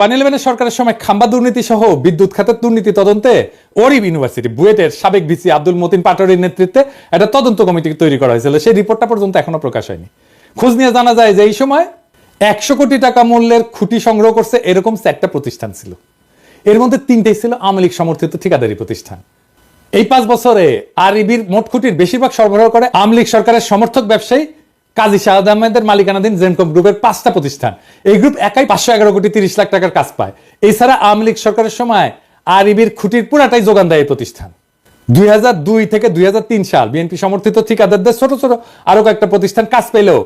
পানিলেভেনের সরকারের সময় খাম্বা দুর্নীতি সহ বিদ্যুৎ খাতের দুর্নীতি তদন্তে ওরিব ইউনিভার্সিটি বুয়েটের সাবেক ভিসি আব্দুল মতিন পাটোয়ারির নেতৃত্বে একটা তদন্ত কমিটি তৈরি করা হয়েছিল। সেই রিপোর্টটা পর্যন্ত এখনো প্রকাশ হয়নি। খোঁজ নিয়ে জানা যায় যে এই সময় 100 কোটি টাকা মূল্যের খুঁটি সংগ্রহ করছে এরকম 4টা প্রতিষ্ঠান ছিল। এর মধ্যে 3টাই ছিল আওয়ামী লীগ সমর্থিত ঠিকাদারি প্রতিষ্ঠান। এই 5 বছরে আরইবির মোট খুঁটির বেশিরভাগ সরবরাহ করে আওয়ামী লীগ সরকারের সমর্থক ব্যবসায়ী কাজী শাহাদ আহমেদের মালিকানাধীন জেমকম গ্রুপের 5টা প্রতিষ্ঠান। এই গ্রুপ একাই 511 কোটি 30 লাখ টাকার কাজ পায়। এছাড়া আওয়ামী লীগ সরকারের সময় আরইবির খুঁটির পুরাটাই যোগান দেয় এই প্রতিষ্ঠান। 2002 থেকে 2003 সাল বিএনপি সমর্থিত ঠিকাদারদের ছোট ছোট আরো কয়েকটা প্রতিষ্ঠান কাজ পেলেও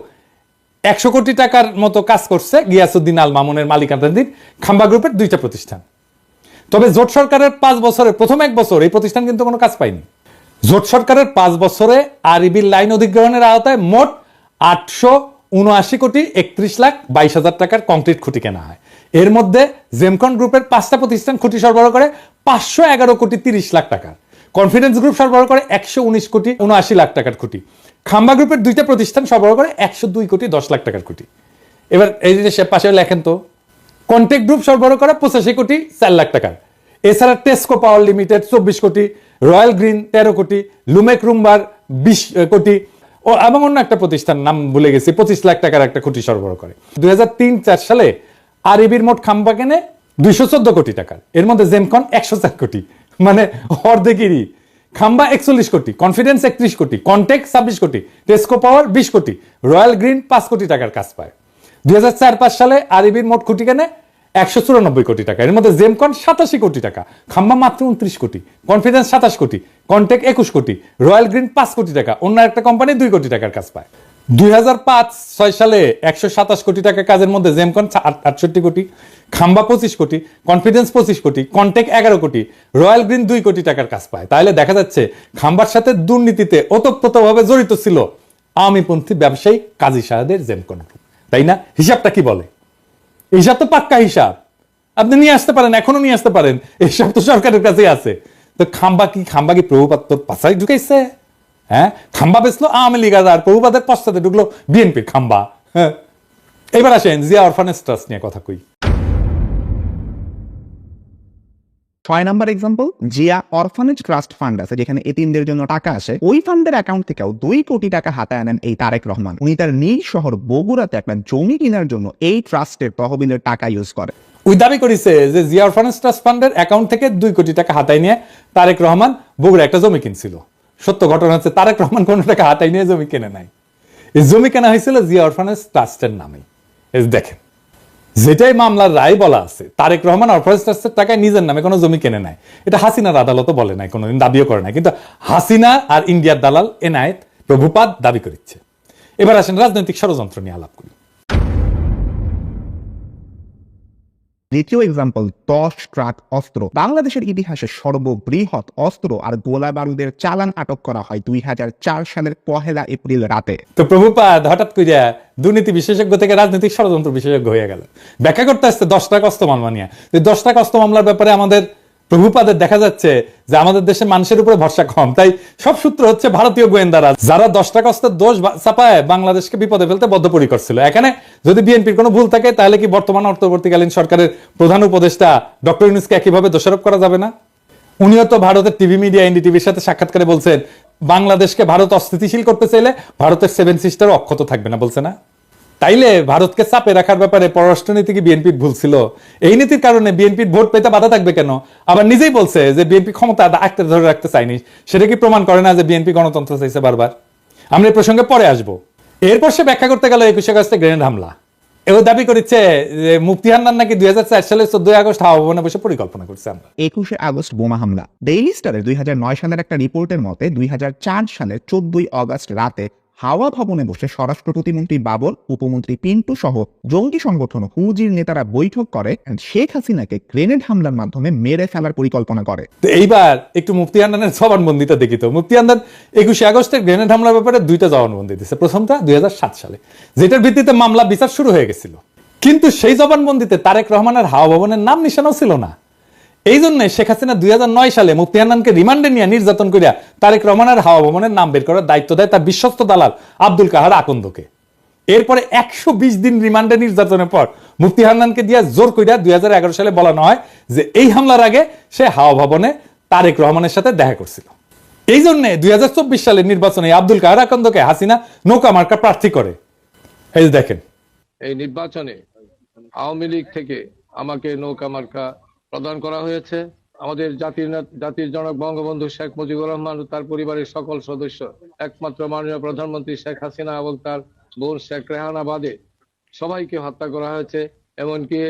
100 কোটি টাকার মতো কাজ করছে গিয়াসউদ্দিন আল মামুনের মালিকানাধীন খাম্বা গ্রুপের 2টা প্রতিষ্ঠান। তবে জোট সরকারের 5 বছরে প্রথম 1 বছর এই প্রতিষ্ঠান কিন্তু কোনো কাজ পায়নি। জোট সরকারের 5 বছরে আরইবির লাইন অধিগ্রহণের আওতায় মোট 879 কোটি 31 লাখ 22 হাজার টাকার কংক্রিট খুঁটি কেনা হয়। এর মধ্যে জেমকন গ্রুপের 5টা প্রতিষ্ঠান খুঁটি সরবরাহ করে 511 কোটি 30 লাখ টাকার, কনফিডেন্স গ্রুপ সরবরাহ করে 119 কোটি 79 লাখ টাকার খুঁটি, খাম্বা গ্রুপের 2টা প্রতিষ্ঠান সরবরাহ করে 102 কোটি 10 লাখ টাকার খুঁটি। এবার এই যে পাশে লেখেন তো, কন্টেক্ট গ্রুপ সরবরাহ করে 85 কোটি 4 লাখ টাকার। এছাড়া টেস্কো পাওয়ার লিমিটেড 24 কোটি, রয়্যাল গ্রিন 13 কোটি, লুমেক রুম্বার 20 কোটি ও এবং অন্য একটা প্রতিষ্ঠান নাম ভুলে গেছি 25 লাখ টাকার একটা খুঁটি সরবরাহ করে। 2003-4 সালে আরইবির মোট খাম্বা কেনে 214 কোটি টাকার। এর মধ্যে জেমকন 104 কোটি, মানে অর্ধেকেরই। খাম্বা 41 কোটি, কনফিডেন্স 31 কোটি, কন্টেক 26 কোটি, টেস্কো পাওয়ার 20 কোটি, রয়্যাল গ্রিন 5 কোটি টাকার কাজ পায়। 2004-5 সালে আরইবির মোট খুঁটি কেনে 194 কোটি টাকা। এর মধ্যে জেমকন 87 কোটি টাকা, খাম্বা মাত্র 29 কোটি, কনফিডেন্স 27 কোটি, কন্টেক 21 কোটি, রয়্যাল গ্রিন 5 কোটি টাকা, অন্য একটা কোম্পানি 2 কোটি টাকার কাজ পায়। 2005-6 সালে 127 কোটি টাকা কাজের মধ্যে জেমকন 68 কোটি, খাম্বা 25 কোটি, কনফিডেন্স 25 কোটি, কন্টেক 11 কোটি, রয়্যাল গ্রিন 2 কোটি টাকার কাজ পায়। তাহলে দেখা যাচ্ছে খাম্বার সাথে দুর্নীতিতে ওতপ্রোতভাবে জড়িত ছিল আওয়ামীপন্থী ব্যবসায়ী কাজী শাহাদের জেমকন গ্রুপ, তাই না? হিসাবটা কি বলে? হিসাব তো পাক্কা হিসাব, আপনি নিয়ে আসতে পারেন, এখনো নিয়ে আসতে পারেন, এইসব তো সরকারের কাছেই আছে। তো খাম্বা কি প্রভুপাত পাশায় ঢুকাইছে? হ্যাঁ, খাম্বা বেচলো আওয়ামী লীগ আর প্রভুপাতের পশ্চাতে ঢুকলো বিএনপির খাম্বা। হ্যাঁ, এবার আসেন জিয়া অরফানেজ ট্রাস্ট নিয়ে কথা কই। 6 number example, Zia orphanage trust fund আছে যেখানে এতিমদের জন্য টাকা আসে। ওই ফান্ডের অ্যাকাউন্ট থেকেও 2 কোটি টাকা হাতায় আনেন এই তারেক রহমান। উনি তার নিজ শহর বগুড়াতে একটা জমি কেনার জন্য এই ট্রাস্টের তহবিলের টাকা ইউজ করে। ওই দাবি করেছে যে জিয়া অরফানেজ ট্রাস্ট ফান্ডের অ্যাকাউন্ট থেকে 2 কোটি টাকা হাতায় নিয়ে তারেক রহমান বগুড়া একটা জমি কিনছিল। সত্য ঘটনা হচ্ছে তারেক রহমান কোনো টাকা হাতায় নিয়ে জমি কেনে নাই। এই জমি কেনা হয়েছিল জিয়া অরফানেজ ট্রাস্টের নামে। দেখেন, যেটাই মামলার রায় বলা আছে, তারেক রহমান অরফানেজ ট্রাস্টের টাকায় নিজের নামে কোনো জমি কেনে নাই। এটা হাসিনার আদালতও বলে নাই, কোনোদিন দাবিও করে নাই, কিন্তু হাসিনা আর ইন্ডিয়ার দালাল এনায়েত প্রভুপাত দাবি করিচ্ছে। এবার আসেন রাজনৈতিক ষড়যন্ত্র নিয়ে আলাপ করি। দ্বিতীয় এক্সাম্পল, 10 ট্রাক অস্ত্র। বাংলাদেশের ইতিহাসে সর্ববৃহৎ অস্ত্র আর গোলা বারুদের চালান আটক করা হয় 2004 সালের 1 এপ্রিল রাতে। তো প্রভুপাত হঠাৎ করে দুর্নীতি বিশেষজ্ঞ থেকে রাজনৈতিক ষড়যন্ত্র বিশেষজ্ঞ হয়ে গেল। ব্যাখ্যা করতে আসছে 10 টাকা অস্ত্র মামলা নিয়ে। 10 টাকা অস্ত্র মামলার ব্যাপারে আমাদের প্রভুপাদের দেখা যাচ্ছে যে আমাদের দেশের মানুষের উপরে ভরসা কম, তাই সব সূত্র হচ্ছে ভারতীয় গোয়েন্দারা, যারা 10 টাকা অস্ত্রের দোষ চাপায় বাংলাদেশকে বিপদে ফেলতে বদ্ধপরিকর ছিল। এখানে যদি বিএনপির কোনো ভুল থাকে তাহলে কি বর্তমান অন্তর্বর্তীকালীন সরকারের প্রধান উপদেষ্টা ডক্টর ইউনূসকে একইভাবে দোষারোপ করা যাবে না? উনিও তো ভারতের টিভি মিডিয়া এনডিটিভির সাথে সাক্ষাৎকারে বলছেন বাংলাদেশকে ভারত অস্থিতিশীল করতে চাইলে ভারতের 7 সিস্টার অক্ষত থাকবে না, বলছে না? তাইলে ভারতকে চাপে রাখার ব্যাপারে পররাষ্ট্রনীতি কি বিএনপির ভুল ছিল? এই নীতির কারণে বিএনপির ভোট পেতে বাধা থাকবে কেন? আবার নিজেই বলছে যে বিএনপি ক্ষমতা আঁকড়ে ধরে রাখতে চায়নি। সেটা কি প্রমাণ করে না যে বিএনপি গণতন্ত্র চাইছে বারবার? আমরা এই প্রসঙ্গে পরে আসবো। এরপর সে ব্যাখ্যা করতে গেল 21 আগস্টে গ্রেনেড হামলা। এও দাবি করেছে যে মুফতি হান্নান নাকি 2004 সালে 14 আগস্ট হাওয়া ভবনে বসে পরিকল্পনা করছে। আমরা 21 আগস্ট বোমা হামলা। ডেইলি স্টারের 2009 সালের একটা রিপোর্টের মতে 2004 সালের 14 আগস্ট রাতে হাওয়া ভবনে বসে স্বরাষ্ট্র প্রতিমন্ত্রী বাবর, উপমন্ত্রী পিন্টু সহ জঙ্গি সংগঠন হুজির নেতারা বৈঠক করে শেখ হাসিনাকে গ্রেনেড হামলার মাধ্যমে মেরে ফেলার পরিকল্পনা করে। তো এইবার একটু মুফতি হান্নানের জবানবন্দিটা দেখি তো। মুফতি হান্নান 21 আগস্টের গ্রেনেড হামলার ব্যাপারে 2টা জবানবন্দি দিয়েছে। প্রথমটা 2007 সালে, যেটার ভিত্তিতে মামলা বিচার শুরু হয়ে গেছিল, কিন্তু সেই জবানবন্দিতে তারেক রহমানের হাওয়া ভবনের নাম নিশানাও ছিল না। এই জন্য শেখ হাসিনা 2009 সালে মুফতি হান্নানকে রিমান্ডে নিয়ে নির্যাতন করিয়া তারেক রহমানের হাওয়া ভবনের নাম বের করার দায়িত্ব দেয় তার বিশ্বস্ত দালাল আব্দুল কাহার আকন্দকে। এরপরে 120 দিন রিমান্ডে নির্যাতনের পর মুফতি হান্নানকে দিয়ে জোর কইরা 2011 সালে বলানো হয় যে এই হামলার আগে সে হাওয়া ভবনে তারেক রহমানের সাথে দেখা করছিল। এই জন্য 2024 সালের নির্বাচনে আব্দুল কাদের আকন্দকে হাসিনা নৌকা মার্কা প্রার্থী করে। এই দেখেন, এই নির্বাচনে আওয়ামী লীগ থেকে আমাকে নৌকা মার্কা প্রদান করা হয়েছে। আমাদের জাতির জনক বঙ্গবন্ধু শেখ মুজিবুর রহমান ও তার পরিবারের সকল সদস্য, একমাত্র মাননীয় প্রধানমন্ত্রী শেখ হাসিনা এবং তার বোন শেখ রেহানা বাদে সবাইকে হত্যা করা হয়েছে। এমনকি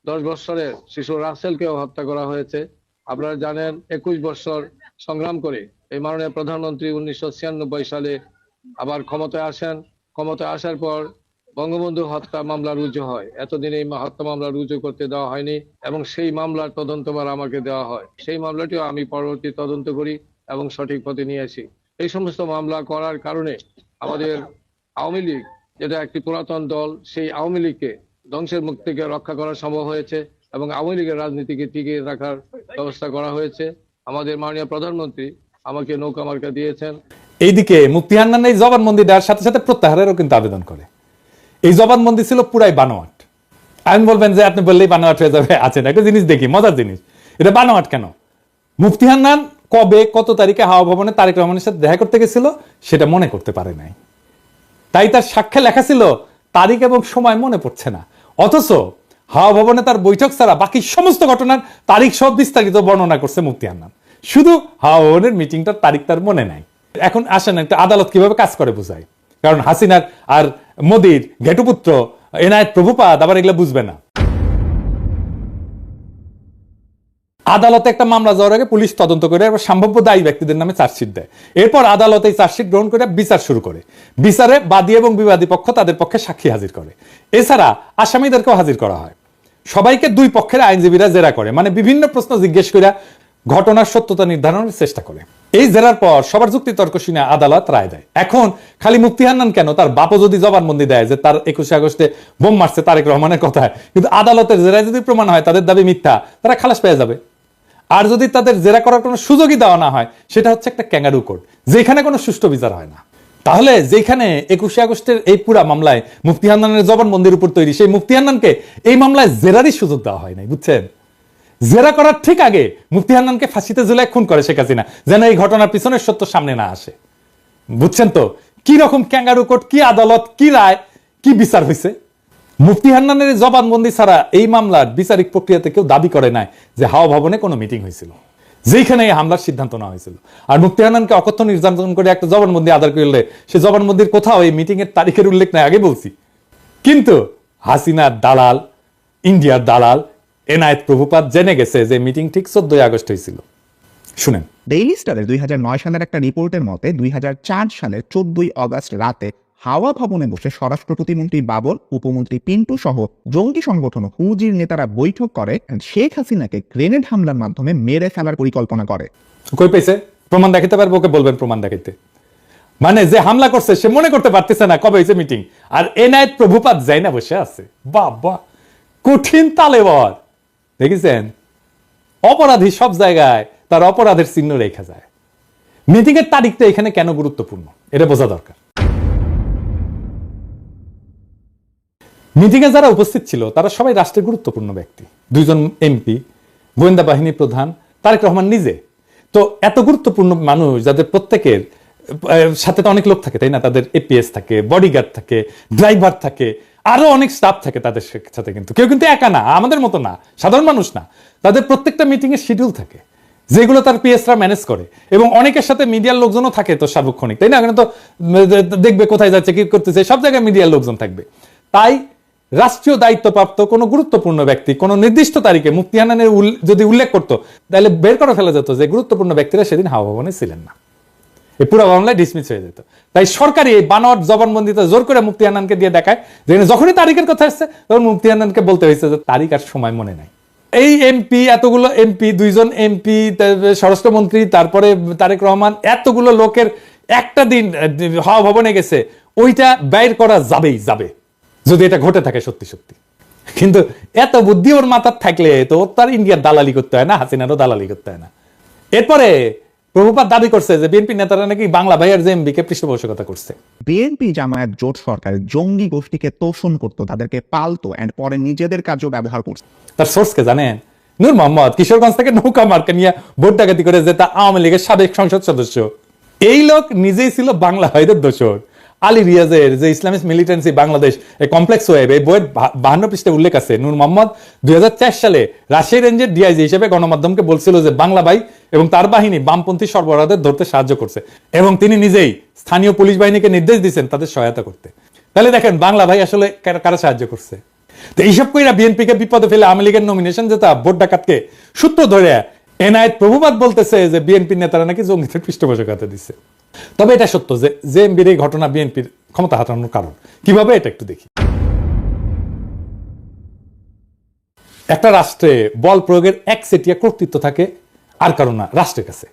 10 বছরের শিশু রাসেলকেও হত্যা করা হয়েছে। আপনারা জানেন 21 বছর সংগ্রাম করে এই মাননীয় প্রধানমন্ত্রী 1996 সালে আবার ক্ষমতায় আসেন। ক্ষমতায় আসার পর বঙ্গবন্ধু হত্যা মামলা রুজু হয়। এতদিন এই হত্যা মামলা রুজু করতে দেওয়া হয়নি এবং সেই মামলার তদন্তভার আমাকে দেওয়া হয়। সেই মামলাটিও আমি পরবর্তী তদন্ত করি এবং সঠিক পথে নিয়ে আসি। এই সমস্ত মামলা করার কারণে আমাদের আওয়ামী লীগ, যেটা একটি পুরাতন দল, সেই আওয়ামী লীগকে ধ্বংসের মুখ থেকে রক্ষা করা সম্ভব হয়েছে এবং আওয়ামী লীগের রাজনীতিকে টিকিয়ে রাখার ব্যবস্থা করা হয়েছে। আমাদের মাননীয় প্রধানমন্ত্রী আমাকে নৌকা মার্কা দিয়েছেন। এইদিকে মুফতি হান্নান এই জবানবন্দি দেওয়ার সাথে সাথে প্রত্যাহারেরও কিন্তু আবেদন করে। এই জবানবন্দি ছিল পুরাই বানোয়াট। আমি বলবেন যে আপনি বললেই বানোয়াট হয়ে যাবে, আছেন একটা জিনিস দেখি, মজার জিনিস, এটা বানোয়াট কেন? মুফতি হান্নান কবে কত তারিখে হাওয়া ভবনে তারেক রহমানের সাথে দেখা করতে গেছিল সেটা মনে করতে পারে নাই, তাই তার সাক্ষ্যে লেখা ছিল তারিখ এবং সময় মনে পড়ছে না। অথচ হাওয়া ভবনে তার বৈঠক ছাড়া বাকি সমস্ত ঘটনার তারিখ সব বিস্তারিত বর্ণনা করছে মুফতি হান্নান, শুধু হাওয়া ভবনের মিটিংটার তারিখ তার মনে নাই। এখন আসেন একটা আদালত কিভাবে কাজ করে বোঝায়, কারণ হাসিনার আর মোদির ঘেটুপুত্র এনায়েত প্রভুপাদ আবার এগুলো বুঝবে না। আদালতে একটা মামলা যাওয়ার আগে পুলিশ তদন্ত করে সম্ভাব্য দায়ী ব্যক্তিদের নামে চার্জশিট দেয়। এরপর আদালত এই চার্জশিট গ্রহণ করে বিচার শুরু করে। বিচারে বাদী এবং বিবাদী পক্ষ তাদের পক্ষে সাক্ষী হাজির করে। এছাড়া আসামিদেরকেও হাজির করা হয়। সবাইকে দুই পক্ষের আইনজীবীরা জেরা করে, মানে বিভিন্ন প্রশ্ন জিজ্ঞেস করে ঘটনার সত্যতা নির্ধারণের চেষ্টা করে। এই জেরার পর সবার যুক্তি তর্ক শুনে আদালত রায় দেয়। এখন খালি মুফতি হান্নান কেন, তার বাপও যদি জবানবন্দি দেয় যে তার 21 আগস্টে বোম মারছে তারেক রহমানের কথায়, কিন্তু আদালতের জেরায় যদি প্রমাণ হয় তাদের দাবি মিথ্যা, তারা খালাস পেয়ে যাবে। আর যদি তাদের জেরা করার কোনো সুযোগই দেওয়া না হয়, সেটা হচ্ছে একটা ক্যাঙ্গারু কোর্ট, যেখানে কোনো সুষ্ঠু বিচার হয় না। তাহলে যেখানে 21 আগস্টের এই পুরা মামলায় মুফতি হান্নানের জবানবন্দির উপর তৈরি, সেই মুফতি হান্নানকে এই মামলায় জেরারই সুযোগ দেওয়া হয় নাই, বুঝছেন? জেরা করার ঠিক আগে মুফতি হান্নানকে ফাঁসিতে ঝুলায় খুন করে শেখ হাসিনা, যেন এই ঘটনার পিছনের সত্য সামনে না আসে। বুঝছেন তো কি রকম ক্যাঙ্গারু কোর্ট, কি আদালত, কি রায়, কি বিচার হয়েছে? মুফতি হান্নানের জবানবন্দি ছাড়া এই মামলার বিচারিক প্রক্রিয়াতে কেউ দাবি করে নাই যে হাওয়া ভবনে কোনো মিটিং হয়েছিল, যেখানে এই হামলার সিদ্ধান্ত নেওয়া হয়েছিল। আর মুফতি হান্নানকে অকথ্য নির্যাতন করে একটা জবানবন্দি আদায় করলে সে জবানবন্দির কোথাও এই মিটিং এর তারিখের উল্লেখ নাই, আগে বলছি। কিন্তু হাসিনার দালাল, ইন্ডিয়ার দালাল এনায়েত প্রভুপাদ জেনে গেছে যে মিটিং ঠিক 14 আগস্ট হয়েছিল। শুনেন, ডেইলি স্টারের 2009 সালের একটা রিপোর্টের মতে 2004 সালের 14 আগস্ট রাতে হাওয়া ভবনে বসে স্বরাষ্ট্র প্রতিমন্ত্রী বাবর, উপমন্ত্রী পিন্টু সহ জঙ্গি সংগঠন হুজির নেতারা বৈঠক করে শেখ হাসিনাকে গ্রেনেড হামলার মাধ্যমে মেরে ফেলার পরিকল্পনা করে। কই পেয়েছে? প্রমাণ দেখাতে পারবো? ওকে বলবেন প্রমাণ দেখাইতে। মানে যে হামলা করছে সে মনে করতে পারতেছে না কবে হয়েছে মিটিং, আর এনায়েত প্রভুপাদ যাই না বসে আছে। বাবা, কঠিন তালেবর। দেখেছেন, অপরাধী সব জায়গায় তার অপরাধের চিহ্ন রেখা যায়। মিটিং এর তারিখটা এখানে কেন গুরুত্বপূর্ণ এটা বোঝা দরকার। মিটিং এ যারা উপস্থিত ছিল তারা সবাই রাষ্ট্রের গুরুত্বপূর্ণ ব্যক্তি, 2 জন এমপি, গোয়েন্দা বাহিনী প্রধান, তারেক রহমান নিজে। তো এত গুরুত্বপূর্ণ মানুষ যাদের প্রত্যেকের সাথে তো অনেক লোক থাকে, তাই না? তাদের এপিএস থাকে, বডিগার্ড থাকে, ড্রাইভার থাকে, আরো অনেক স্টাফ থাকে তাদের সাথে। কিন্তু কেউ কিন্তু একা না, আমাদের মতো না, সাধারণ মানুষ না। তাদের প্রত্যেকটা মিটিং এর শিডিউল থাকে যেগুলো তার পিএসরা ম্যানেজ করে, এবং অনেকের সাথে মিডিয়ার লোকজনও থাকে তো সার্বক্ষণিক, তাই না? এখানে তো দেখবে কোথায় যাচ্ছে, কি করতেছে, সব জায়গায় মিডিয়ার লোকজন থাকবে। তাই রাষ্ট্রীয় দায়িত্বপ্রাপ্ত কোন গুরুত্বপূর্ণ ব্যক্তি কোন নির্দিষ্ট তারিখে মুফতি হান্নানের যদি উল্লেখ করতো, তাহলে বের করে ফেলা যেত যে গুরুত্বপূর্ণ ব্যক্তিরা সেদিন হাওয়া ভবনে ছিলেন না, এই পুরো মামলায় ডিসমিস হয়ে যেত। তাই সরকারি এই বানোয়াট জবানবন্দিতে জোর করে মুফতি হান্নানকে দিয়ে দেখায় যে যখনই তারিখের কথা আসছে তখন মুফতি হান্নানকে বলতে হয়েছে যে তারিখ আর সময় মনে নাই। এই এমপি, এতগুলো এমপি, 2 জন এমপি, স্বরাষ্ট্রমন্ত্রী, তারপরে তারেক রহমান, এতগুলো লোকের একটা দিন হাওয়া ভবনে গেছে, ওইটা বাইর করা যাবেই যাবে যদি এটা ঘটে থাকে সত্যি সত্যি। কিন্তু এত বুদ্ধি ওর মাথার থাকলে তো তার ইন্ডিয়ার দালালি করতে হয় না, হাসিনারও দালালি করতে হয় না। এরপরে প্রভুপাত দাবি করছে যে বিএনপি নেতারা নাকি বাংলা ভাই আর জেএমবি কে পৃষ্ঠপোষকতা করছে। বিএনপি জামায়াত জোট সরকার জঙ্গি গোষ্ঠীকে তোষণ করতো, তাদেরকে পালতো এন্ড পরে নিজেদের কাজেও ব্যবহার করছে। তার সোর্সকে জানেন? নূর মোহাম্মদ কিশোরগঞ্জ থেকে নৌকা মার্কা নিয়ে ভোট ডাকাতি করে যে তা আওয়ামী লীগের সাবেক সংসদ সদস্য। এই লোক নিজেই ছিল বাংলা ভাইদের দোসর। আলী রিয়াজের যে ইসলামিস্ট মিলিটেন্সি বাংলাদেশ এই কমপ্লেক্স ওয়েব, এই বইয়ের 52 পৃষ্ঠায় উল্লেখ আছে নূর মোহাম্মদ 2004 সালে রাজশাহী রেঞ্জের ডিআইজি হিসেবে গণমাধ্যমকে বলছিল যে বাংলা ভাই এবং তার বাহিনী বামপন্থী সরবরাহদের ধরতে সাহায্য করছে এবং তিনি নিজেই স্থানীয় পুলিশ বাহিনীকে নির্দেশ দিয়েছেন তাদের সহায়তা করতে। তাহলে দেখেন বাংলা ভাই আসলে কারা সাহায্য করছে। তো এইসব কইরা বিএনপিকে বিপদে ফেলে আওয়ামী লীগের নমিনেশন যেটা ভোট ডাকাতকে সূত্র ধরে এনআইএ প্রভুপাত বলতেছে যে বিএনপির নেতারা নাকি জঙ্গিদের পৃষ্ঠপোষকতা দিচ্ছে। তবে এটা সত্য যে জেএমবির এই ঘটনা বিএনপির ক্ষমতা হারানোর কারণ। কিভাবে এটা একটু দেখি। একটা রাষ্ট্রে বল প্রয়োগের একচেটিয়া কর্তৃত্ব থাকে আর কারো না, রাষ্ট্রের কাছে।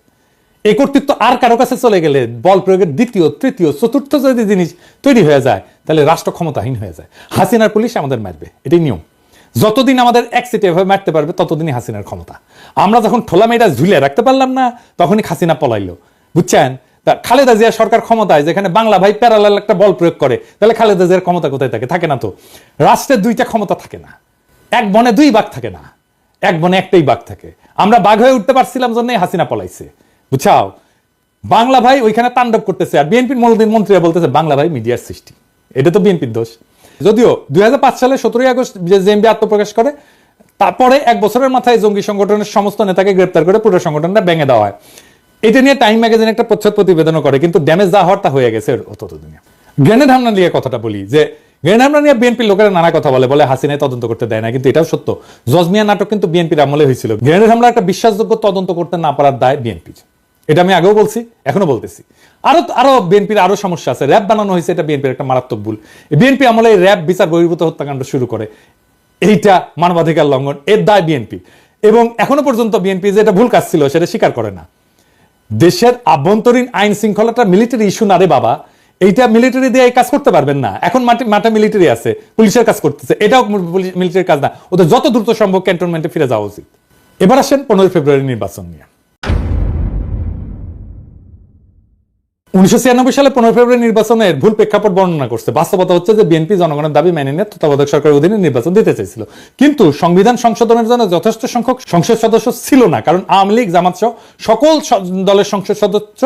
এই কর্তৃত্ব আর কারো কাছে চলে গেলে বল প্রয়োগের দ্বিতীয়, তৃতীয়, চতুর্থ যদি জিনিস তৈরি হয়ে যায় তাহলে রাষ্ট্র ক্ষমতাহীন হয়ে যায়। হাসিনার পুলিশ আমাদের মারবে, এটাই নিয়ম। যতদিন আমাদের একচেটিয়া ভাবে মারতে পারবে ততদিনই হাসিনার ক্ষমতা। আমরা যখন ঠোলা মেয়েটা ঝুলে রাখতে পারলাম না তখনই হাসিনা পলাইলো, বুঝছেন? খালেদা জিয়া সরকার ক্ষমতায় যেখানে বাংলা ভাই প্যারালাল একটা বল প্রয়োগ করে, তাহলে খালেদা জিয়ার ক্ষমতা কোথায় থাকে? থাকে না তো। রাষ্ট্রের দুইটা ক্ষমতা থাকে না, এক বনে দুই বাঘ থাকে না, এক বনে একটাই বাঘ থাকে। আমরা বাঘ হয়ে উঠতে পারছিলাম জন্যই হাসিনা পলাইছে, বুঝছাও? বাংলা ভাই ওইখানে তাণ্ডব করতেছে আর বিএনপির মন্ত্রীরা বলতেছে বাংলা ভাই মিডিয়ার সৃষ্টি। এটা তো বিএনপির দোষ। যদিও 2005 সালে 17 আগস্ট জেএমবি আত্মপ্রকাশ করে, তারপরে এক বছরের মাথায় জঙ্গি সংগঠনের সমস্ত নেতাকে গ্রেপ্তার করে পুরো সংগঠনটা ভেঙে দেওয়া হয়। এটা নিয়ে টাইম ম্যাগাজিন একটা প্রচ্ছদ প্রতিবেদন করে, কিন্তু ড্যামেজ যা হওয়ার তা হয়ে গেছে ততদিনে। গ্রেনেড হামলা নিয়ে কথাটা বলি, যে গ্রেনেড হামলা নিয়ে বিএনপির লোকেরা নানা কথা বলে হাসিনায় তদন্ত করতে দেয় না, কিন্তু এটাও সত্য। জজমিয়া নাটক কিন্তু বিএনপির আমলে হয়েছিল। গ্রেনেড হামলা একটা বিশ্বাসযোগ্য তদন্ত করতে না পারার দায় বিএনপির। এটা আমি আগেও বলছি, এখনো বলতেছি। আরো বিএনপির আরো সমস্যা আছে। র্যাব বানানো হয়েছে, এটা বিএনপির একটা মারাত্মক ভুল। বিএনপি আমলে র্যাব বিচার বহির্ভূত হত্যাকাণ্ড শুরু করে, এইটা মানবাধিকার লঙ্ঘন, এর দায় বিএনপি। এবং এখনো পর্যন্ত বিএনপি যে এটা ভুল কাজ ছিল সেটা স্বীকার করে না। দেশের আভ্যন্তরীণ আইন শৃঙ্খলাটা মিলিটারি ইস্যু না রে বাবা, এইটা মিলিটারি দিয়ে কাজ করতে পারবেন না। এখন মাঠে মিলিটারি আছে, পুলিশের কাজ করতেছে, এটাও মিলিটারির কাজ না। ওদের যত দ্রুত সম্ভব ক্যান্টনমেন্টে ফিরে যাওয়া উচিত। এবার আসেন 15 ফেব্রুয়ারি নির্বাচন নিয়ে। 1996 সালে 15 ফেব্রুয়ারি নির্বাচনের ভুল প্রেক্ষাপট বর্ণনা করছে। বাস্তবতা হচ্ছে যে বিএনপি জনগণের দাবি মেনে নিয়ে তত্ত্বাবধায়ক সরকারের অধীনে নির্বাচন দিতে চাইছিল, কিন্তু সংবিধান সংশোধনের জন্য যথেষ্ট সংখ্যক সংসদ সদস্য ছিল না, কারণ আওয়ামী লীগ জামাত সহ সকল দলের সংসদ সদস্য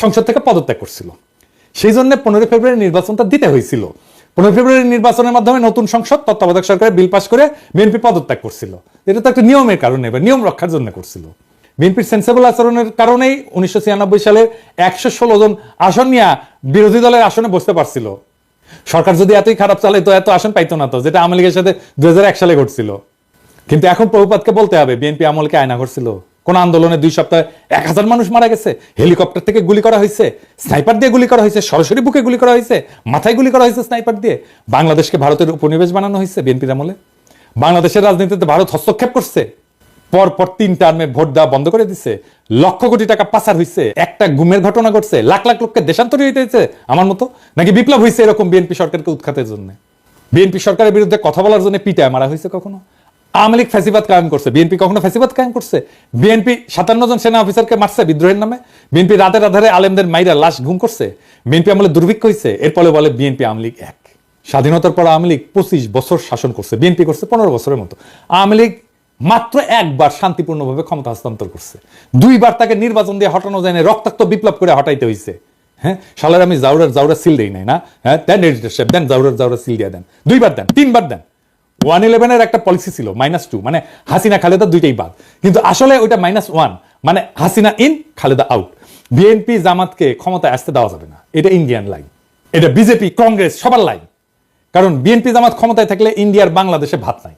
সংসদ থেকে পদত্যাগ করছিল। সেই জন্য 15 ফেব্রুয়ারি নির্বাচনটা দিতে হয়েছিল। 15 ফেব্রুয়ারি নির্বাচনের মাধ্যমে নতুন সংসদ তত্ত্বাবধায়ক সরকারের বিল পাস করে বিএনপি পদত্যাগ করছিল। এটা তো একটা নিয়মের কারণে, নিয়ম রক্ষার জন্য করছিল। বিএনপির সেন্সেবল আচরণের কারণেই 1996 সালের 116 জন আসন নিয়ে বিরোধী দলের আসনে বসতে পারছিল। সরকার যদি এতই খারাপ চালে তো এত আসন পাইতো না, তো যেটা আওয়ামী লীগের সাথে 2001 সালে ঘটছিল। কিন্তু এখন প্রভুপাতকে বলতে হবে বিএনপি আমলকে আয়না করছিল। কোন আন্দোলনে 2 সপ্তাহে 1000 মানুষ মারা গেছে, হেলিকপ্টার থেকে গুলি করা হয়েছে, স্নাইপার দিয়ে গুলি করা হয়েছে, সরাসরি বুকে গুলি করা হয়েছে, মাথায় গুলি করা হয়েছে স্নাইপার দিয়ে। বাংলাদেশকে ভারতের উপনিবেশ বানানো হয়েছে বিএনপির আমলে। বাংলাদেশের রাজনীতিতে ভারত হস্তক্ষেপ করছে, পরপর 3 টার্মে ভোট দেওয়া বন্ধ করে দিচ্ছে, লক্ষ কোটি টাকা পাচার হয়েছে, একটা গুমের ঘটনা ঘটছে, লাখ লাখ লোককে দেশান্তরী হইতে হয়েছে আমার মতো, নাকি বিপ্লব হয়েছে এরকম বিএনপি সরকারকে উৎখাতের জন্য। বিএনপি সরকারের বিরুদ্ধে কথা বলার জন্য পিটায় মারা হয়েছে কখনো? আওয়ামী লীগ ফ্যাসিবাদ কায়েম করছে, বিএনপি কখনো ফ্যাসিবাদ কায়েম করছে? বিএনপি 57 জন সেনা অফিসারকে মারছে বিদ্রোহের নামে, বিএনপি রাতের আধারে আলেমদের মাইরা লাশ ঘুম করছে, বিএনপি আমলে দুর্ভিক্ষ হয়েছে, এরপরে বলে বিএনপি আওয়ামী লীগ এক। স্বাধীনতার পর আওয়ামী লীগ 25 বছর শাসন করছে, বিএনপি করছে 15 বছরের মতো। আওয়ামী লীগ মাত্র একবার শান্তিপূর্ণভাবে ক্ষমতা হস্তান্তর করছে, 2 বার তাকে নির্বাচন দিয়ে হটানো যায় না, রক্তাক্ত বিপ্লব করে হটাইতে হয়েছে। হ্যাঁ, শালার আমি জাউরা সিল দেই নাই না? হ্যাঁ, দেন এডিটর সাহেব, দেন জাউরা সিল দিয়ে দেন, 2 বার দেন, 3 বার দেন। 111 একটা পলিসি ছিল -2, মানে হাসিনা খালেদা দুইটাই বাদ, কিন্তু আসলে ওইটা -1, মানে Hasina in Khaleda out. BNP জামাতকে ক্ষমতায় আসতে দেওয়া যাবে না, এটা ইন্ডিয়ান লাইন, এটা বিজেপি কংগ্রেস সবার লাইন। কারণ বিএনপি জামাত ক্ষমতায় থাকলে ইন্ডিয়ার বাংলাদেশে ভাত নাই।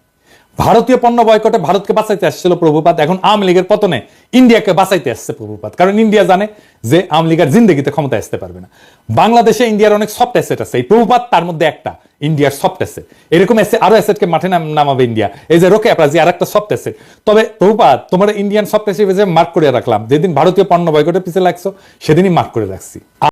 ভারতীয় পণ্য বয়কটে ভারতকে বাঁচাইতে আসছিল প্রভুপাত, এখন আওয়ামী লীগের পতনে ইন্ডিয়াকে বাঁচাইতে আসছে প্রভুপাত, কারণ ইন্ডিয়া জানে যে আওয়ামী লীগের জিন্দগিতে ক্ষমতায় আসতে পারবে না। বাংলাদেশে ইন্ডিয়ার অনেক সফট অ্যাসেট আছে, এই প্রভুপাত তার মধ্যে একটা, ইন্ডিয়ার সফট অ্যাসেট। এরকম আরো অ্যাসেটকে মাঠে নামাবে ইন্ডিয়া, এই যে রোকে আপরাজি আর একটা সফট অ্যাসেট। তবে প্রভুপাত তোমার ইন্ডিয়ান সফট অ্যাসেট মার্ক করে রাখলাম, যেদিন ভারতীয় পণ্য বয়কটের পিছিয়ে লাগছো সেদিনই মার্ক করে রাখছি।